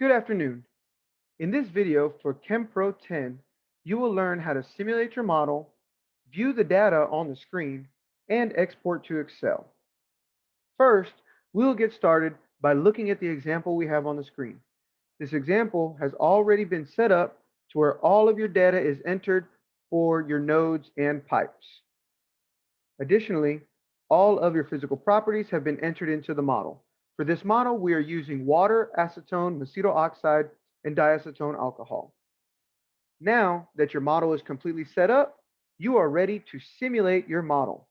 Good afternoon. In this video for ChemPro 10, you will learn how to simulate your model, view the data on the screen, and export to Excel. First, we'll get started by looking at the example we have on the screen. This example has already been set up to where all of your data is entered for your nodes and pipes. Additionally, all of your physical properties have been entered into the model. For this model, we are using water, acetone, acetyl oxide, and diacetone alcohol. Now that your model is completely set up, you are ready to simulate your model.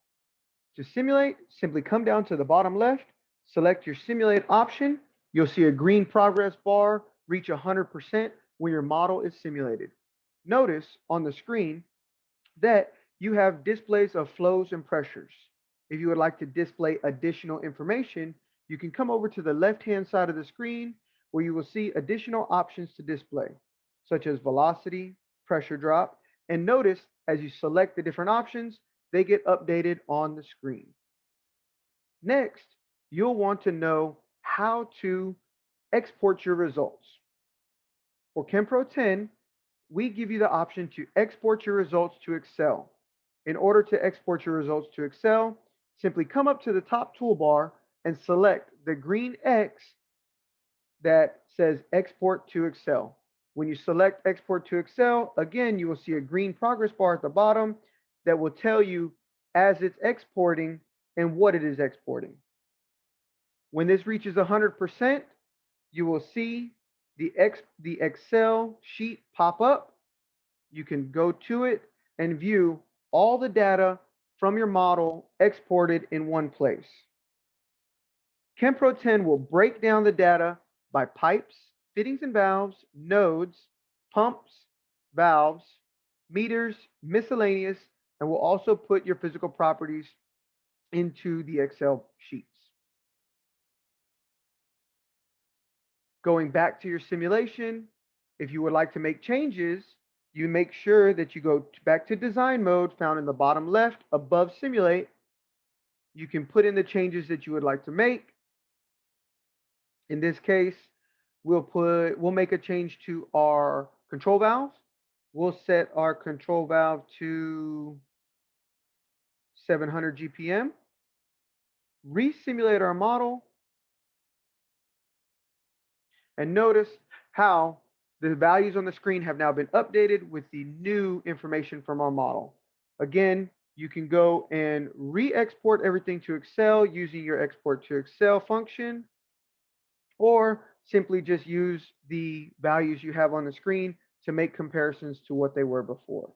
To simulate, simply come down to the bottom left, select your simulate option. You'll see a green progress bar reach 100% when your model is simulated. Notice on the screen that you have displays of flows and pressures. If you would like to display additional information, you can come over to the left-hand side of the screen where you will see additional options to display, such as velocity, pressure drop, and notice as you select the different options, they get updated on the screen. Next, you'll want to know how to export your results. For ChemPro 10, we give you the option to export your results to Excel. In order to export your results to Excel, simply come up to the top toolbar and select the green X that says Export to Excel. When you select Export to Excel, again, you will see a green progress bar at the bottom that will tell you as it's exporting and what it is exporting. When this reaches 100%, you will see the Excel sheet pop up. You can go to it and view all the data from your model exported in one place. ChemPro 10 will break down the data by pipes, fittings and valves, nodes, pumps, valves, meters, miscellaneous, and will also put your physical properties into the Excel sheets. Going back to your simulation, if you would like to make changes, you make sure that you go back to design mode found in the bottom left above simulate. You can put in the changes that you would like to make. In this case, we'll make a change to our control valve. We'll set our control valve to 700 GPM. Resimulate our model. And notice how the values on the screen have now been updated with the new information from our model. Again, you can go and re-export everything to Excel using your export to Excel function, or simply just use the values you have on the screen to make comparisons to what they were before.